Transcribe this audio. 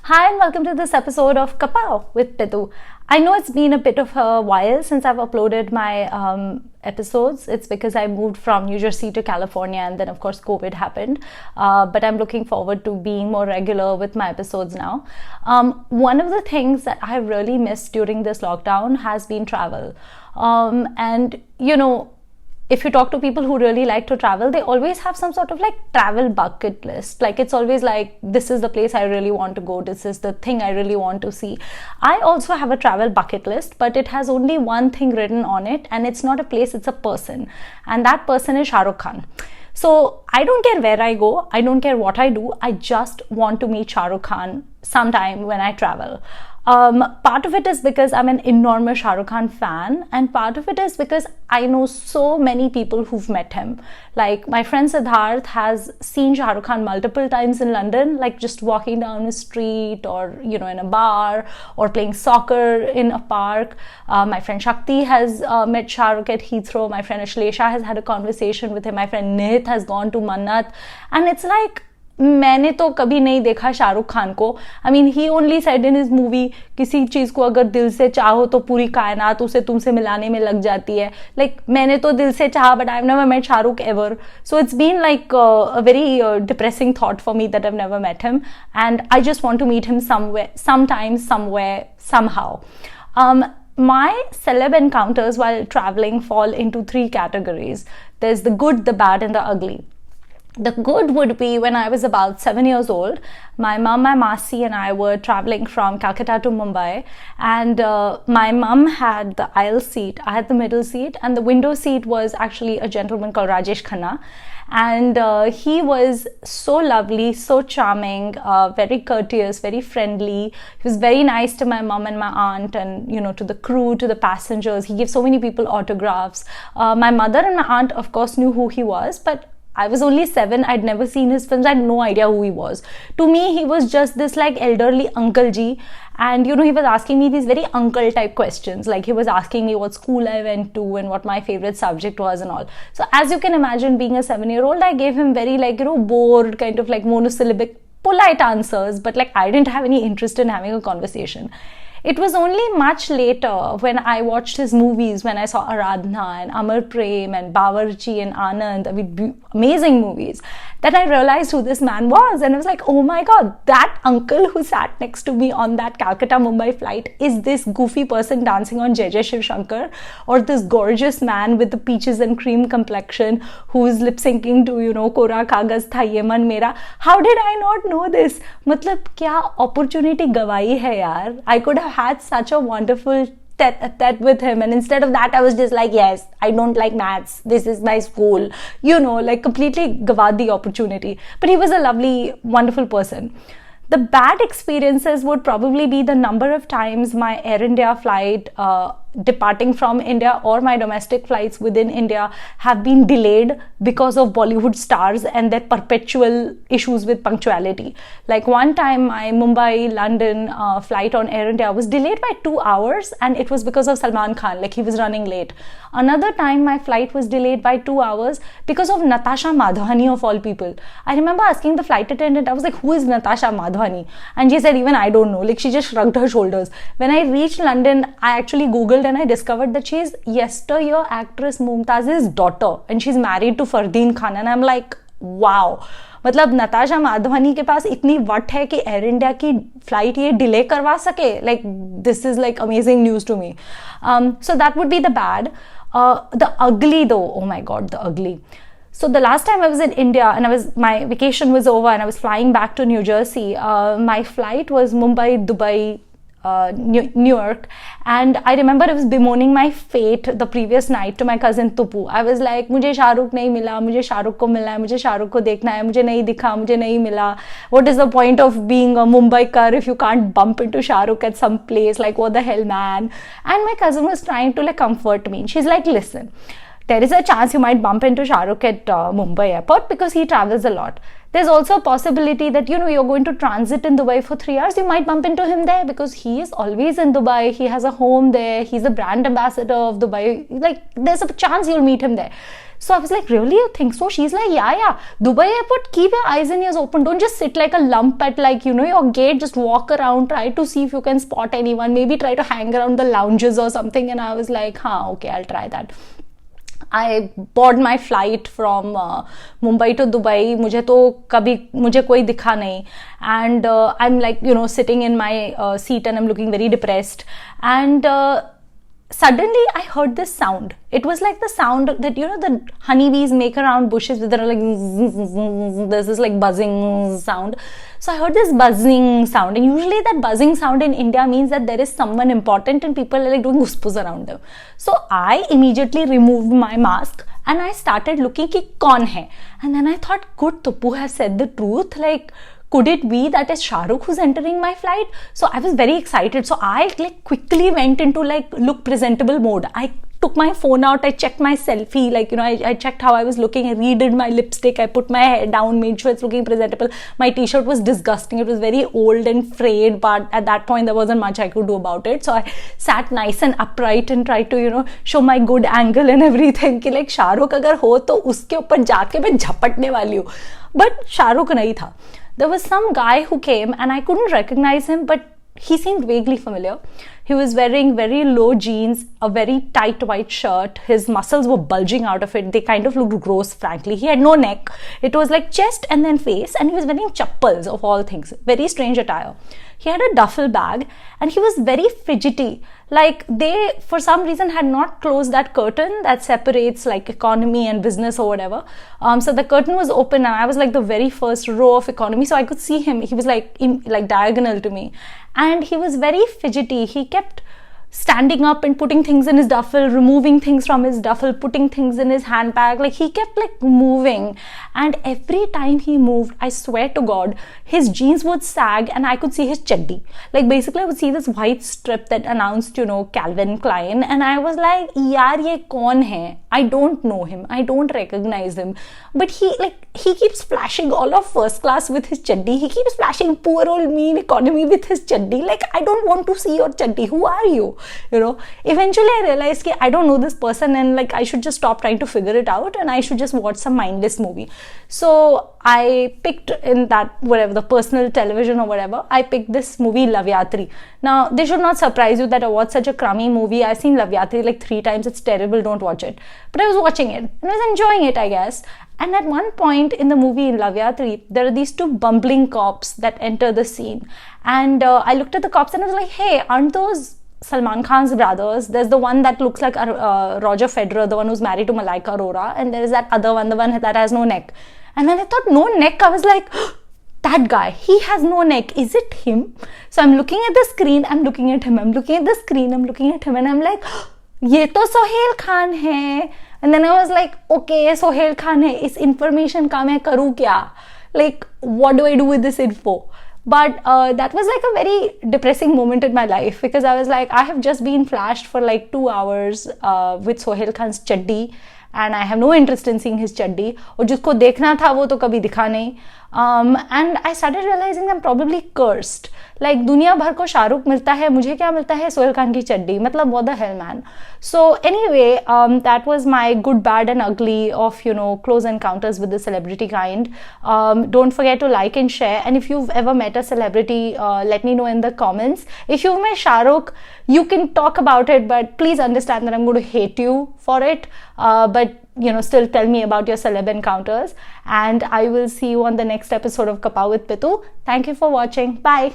Hi and welcome to this episode of Kapow with Pitu. I know it's been a bit of a while since I've uploaded my episodes. It's because I moved from New Jersey to California and then of course COVID happened. But I'm looking forward to being more regular with my episodes now. One of the things that I really missed during this lockdown has been travel. If you talk to people who really like to travel, they always have some sort of like travel bucket list. Like it's always like, this is the place I really want to go. This is the thing I really want to see. I also have a travel bucket list, but it has only one thing written on it, and it's not a place, it's a person. And that person is Shah Rukh Khan. So I don't care where I go. I don't care what I do. I just want to meet Shah Rukh Khan sometime when I travel. Part of it is because I'm an enormous Shah Rukh Khan fan, and part of it is because I know so many people who've met him. Like my friend Siddharth has seen Shah Rukh Khan multiple times in London, like just walking down the street or, in a bar or playing soccer in a park. My friend Shakti has met Shah Rukh at Heathrow. My friend Ashlesha has had a conversation with him. My friend Nihit has gone to Mannat. And it's like, मैंने तो कभी नहीं देखा शाहरुख खान को. I mean he only said in his movie, किसी चीज को अगर दिल से चाहो तो पूरी कायनात उसे तुमसे मिलाने में लग जाती है. लाइक मैंने तो दिल से चाहा, but I have never met Shahrukh ever. So it's been like a very depressing thought for me that I have never met him, and I just want to meet him somewhere, sometime, somewhere, somehow. My celeb encounters while traveling fall into three categories. There's the good, the bad, and the ugly. The good would be when I was about 7 years old. My mom, my Masi and I were traveling from Calcutta to Mumbai, and my mom had the aisle seat, I had the middle seat, and the window seat was actually a gentleman called Rajesh Khanna. And he was so lovely, so charming, very courteous, very friendly. He was very nice to my mom and my aunt, and to the crew, to the passengers. He gave so many people autographs. My mother and my aunt of course knew who he was, but I was only 7. I'd never seen his films. I had no idea who he was. To me, he was just this like elderly uncle ji. And he was asking me these very uncle type questions. Like he was asking me what school I went to and what my favorite subject was and all. So as you can imagine, being a 7-year-old, I gave him very bored, kind of like monosyllabic, polite answers. But like I didn't have any interest in having a conversation. It was only much later when I watched his movies, when I saw Aradhna and Amar Prem and Bawarchi and Anand, I mean, amazing movies, that I realized who this man was. And I was like, oh my God, that uncle who sat next to me on that Calcutta-Mumbai flight is this goofy person dancing on Jai Jai Shiv Shankar, or this gorgeous man with the peaches and cream complexion who is lip-syncing to, Kora Kagaz Tha Ye Man Mera. How did I not know this? Matlab, kya opportunity gawai hai yaar. I could have had such a wonderful tete-a-tete with him, and instead of that I was just like, yes, I don't like maths, this is my school, like completely gawad the opportunity. But he was a lovely, wonderful person. The bad experiences would probably be the number of times my Air India flight departing from India or my domestic flights within India have been delayed because of Bollywood stars and their perpetual issues with punctuality. Like one time my Mumbai-London flight on Air India was delayed by 2 hours, and it was because of Salman Khan, like he was running late. Another time my flight was delayed by 2 hours because of Natasha Madhwani of all people. I remember asking the flight attendant, I was like, who is Natasha Madhwani? And she said, even I don't know. Like she just shrugged her shoulders. When I reached London, I actually Googled and I discovered that she is yesteryear actress Mumtaz's daughter, and she's married to Fardeen Khan. And I'm like, wow. मतलब नताशा माधवानी के पास इतनी वट है कि एयर इंडिया की flight ये delay करवा सके. Like this is like amazing news to me. So that would be the bad. The ugly though, oh my God, the ugly. So the last time I was in India and my vacation was over and I was flying back to New Jersey, my flight was Mumbai, Dubai, New York, and I remember I was bemoaning my fate the previous night to my cousin Tupu. I was like, मुझे शाहरुख नहीं मिला, मुझे शाहरुख को मिलना है, मुझे शाहरुख को देखना है, मुझे नहीं दिखा, मुझे नहीं मिला. What is the point of being a Mumbaikar if you can't bump into Shahrukh at some place? Like, what the hell, man? And my cousin was trying to like comfort me. She's like, listen, there is a chance you might bump into Shahrukh at Mumbai airport because he travels a lot. There's also a possibility that, you're going to transit in Dubai for 3 hours. You might bump into him there because he is always in Dubai. He has a home there. He's a brand ambassador of Dubai. Like, there's a chance you'll meet him there. So I was like, really, you think so? She's like, yeah. Dubai airport, keep your eyes and ears open. Don't just sit like a lump at like, your gate. Just walk around, try to see if you can spot anyone. Maybe try to hang around the lounges or something. And I was like, okay, I'll try that. I board my flight from Mumbai to Dubai. मुझे कोई दिखा नहीं. And I'm like, sitting in my seat and I'm looking very depressed. And suddenly I heard this sound. It was like the sound that, the honeybees make around bushes with like, there's this like buzzing sound. So I heard this buzzing sound, and usually that buzzing sound in India means that there is someone important and people are like doing guspus around them. So I immediately removed my mask and I started looking ki kaun hai. And then I thought, good, Tuppu has said the truth. Like, could it be that it's Shah Rukh who's entering my flight? So I was very excited. So I like quickly went into like look presentable mode. I took my phone out, I checked my selfie, like, I checked how I was looking, I redid my lipstick, I put my hair down, made sure it's looking presentable. My t-shirt was disgusting. It was very old and frayed, but at that point there wasn't much I could do about it. So I sat nice and upright and tried to, show my good angle and everything. Ki like Shah Rukh agar ho to uske upar jaake main झपटने वाली हूँ. But Shah Rukh nahi tha. There was some guy who came and I couldn't recognize him, but he seemed vaguely familiar. He was wearing very low jeans, a very tight white shirt. His muscles were bulging out of it. They kind of looked gross, frankly. He had no neck. It was like chest and then face, and he was wearing chappals of all things. Very strange attire. He had a duffel bag and he was very fidgety. Like they, for some reason, had not closed that curtain that separates like economy and business or whatever. So the curtain was open and I was like the very first row of economy. So I could see him. He was like diagonal to me. And he was very fidgety. He kept standing up and putting things in his duffel, removing things from his duffel, putting things in his handbag. Like he kept like moving, and every time he moved, I swear to God, his jeans would sag and I could see his chaddi. Like basically I would see this white strip that announced, Calvin Klein, and I was like, yaar ye kaun hai? I don't know him. I don't recognize him. But he keeps flashing all of first class with his chaddi. He keeps flashing poor old me in economy with his chaddi. Like, I don't want to see your chaddi. Who are you? Eventually I realized that I don't know this person, and like I should just stop trying to figure it out and I should just watch some mindless movie. So I picked in that, whatever, the personal television or whatever, I picked this movie Lavyatri. Now, this should not surprise you that I watched such a crummy movie. I've seen Lavyatri like 3 times. It's terrible. Don't watch it. But I was watching it and I was enjoying it, I guess. And at one point in the movie in Lavyatri, there are these 2 bumbling cops that enter the scene. And I looked at the cops and I was like, hey, aren't those Salman Khan's brothers? There's the one that looks like Roger Federer, the one who's married to Malaika Arora. And there is that other one, the one that has no neck. And when I thought no neck, I was like, that guy, he has no neck. Is it him? So I'm looking at the screen, I'm looking at him, I'm looking at the screen, I'm looking at him, and I'm like, ye to Sohail Khan hai. And then I was like, okay, Sohail Khan hai, is information ka main karu kya? Like, what do I do with this info? But that was like a very depressing moment in my life, because I was like, I have just been flashed for like 2 hours with Sohail Khan's chaddi, and I have no interest in seeing his chaddi. और जिसको देखना था वो तो कभी दिखा नहीं. And I started realizing I'm probably cursed. Like दुनिया भर को शाहरुख मिलता है, मुझे क्या मिलता है? सोहेल खान की चड्डी. मतलब what the hell, man. So anyway, that was my good, bad and ugly of, close encounters with the celebrity kind. Don't forget to like and share. And if you've ever met a celebrity, let me know in the comments. If you've met Shahrukh, you can talk about it, but please understand that I'm going to hate you for it. But still tell me about your celeb encounters, and I will see you on the next episode of Kapaw with Pitu. Thank you for watching. Bye.